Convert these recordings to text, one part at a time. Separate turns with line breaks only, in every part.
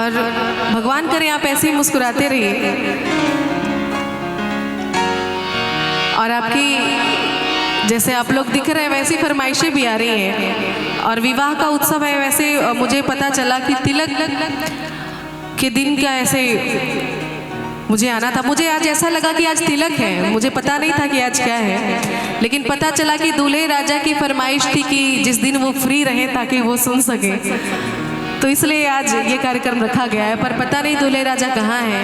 और भगवान करे आप ऐसे ही मुस्कुराते रहिए और आपकी जैसे आप लोग दिख रहे हैं वैसी फरमाइशें भी आ रही हैं। और विवाह का उत्सव है, वैसे मुझे पता चला कि तिलक के दिन का ऐसे मुझे आना था। मुझे आज ऐसा लगा कि आज तिलक है, मुझे पता नहीं था कि आज क्या है, लेकिन पता चला कि दूल्हे राजा की फरमाइश थी कि जिस दिन वो फ्री रहे ताकि वो सुन सके, तो इसलिए आज ये कार्यक्रम रखा गया है। पर पता नहीं दूल्हे राजा कहाँ हैं।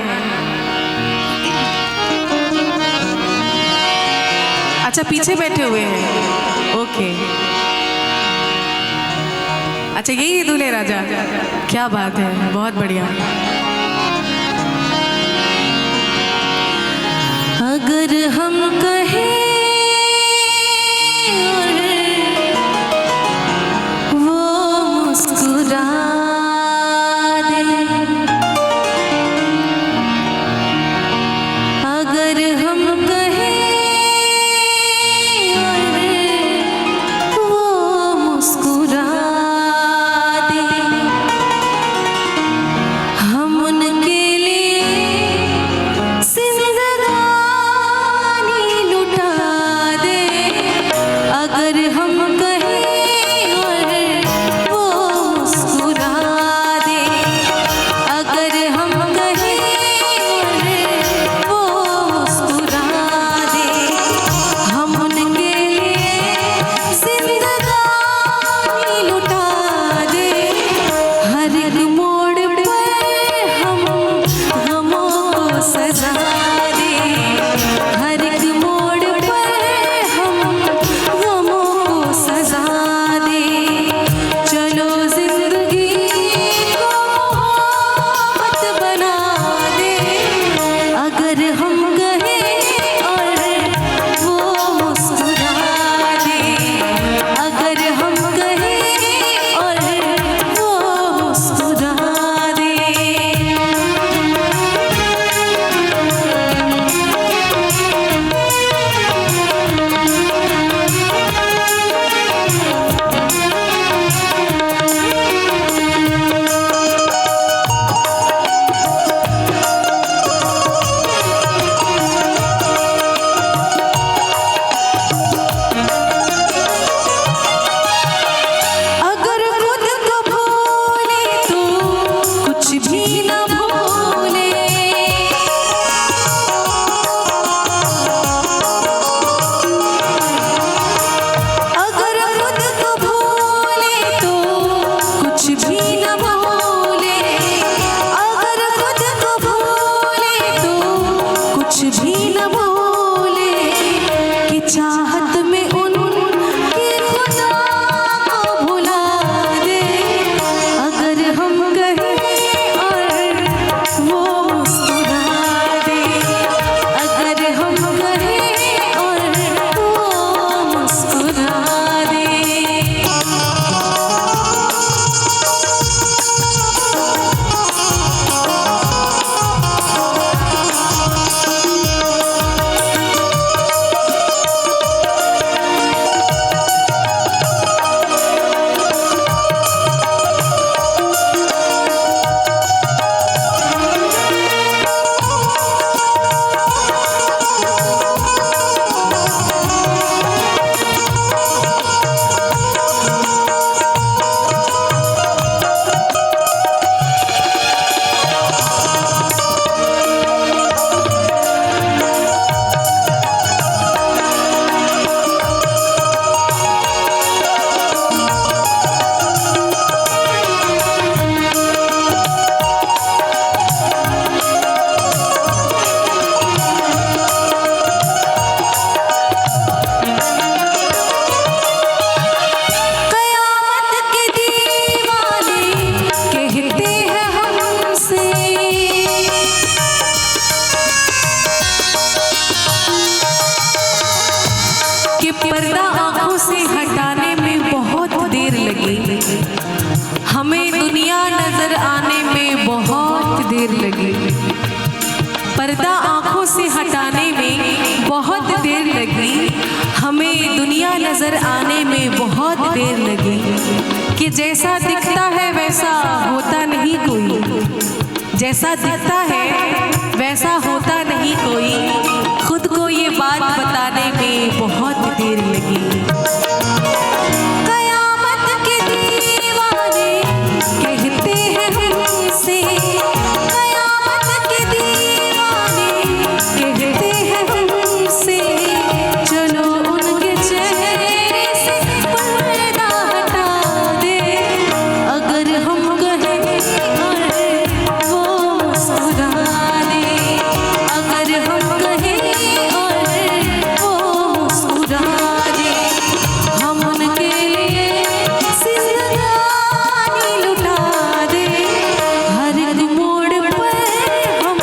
अच्छा, पीछे बैठे हुए हैं, ओके। अच्छा, यही है दूल्हे राजा, क्या बात है, बहुत बढ़िया। अगर हम कहें और वो मुस्कुरा दे, अगर हम कहें और वो मुस्कुरा दे, हम उनके हमें दुनिया नजर आने में बहुत देर लगी, पर्दा आंखों से हटाने में बहुत देर लगी, हमें दुनिया नजर आने में बहुत देर लगी कि जैसा दिखता है वैसा होता नहीं कोई। जैसा दिखता है वैसा होता नहीं कोई, खुद को ये बात बताने में बहुत देर लगी। कयामत के दीवाने कहते हैं हमसे, कयामत के दीवाने कहते हैं हमसे, चलो उनके चेहरे से पर्दा हटा दे। अगर हम कहें और वो मुस्कुरा दे, अगर हम कहें और वो मुस्कुरा दे, हम उनके लिए जिंदगानी लुटा दे। हर एक मोड़ पर हम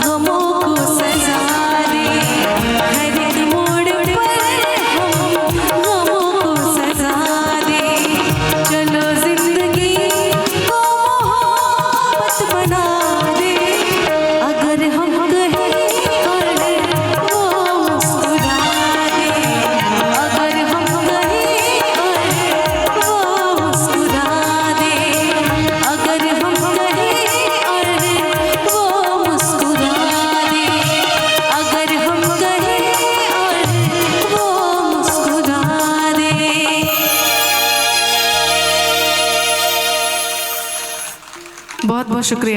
गमों को सजा दे, हर एक मोड़ पर हम गमों को सजा दे। चलो जिंदगी को मोहब्बत बना दे। अगर हम कहें और वो मुस्कुरा दे, अगर हम कहें और वो मुस्कुरा दे, अगर हम कहें और वो मुस्कुरा दे, अगर हम कहें और वो मुस्कुरा दे। बहुत बहुत शुक्रिया।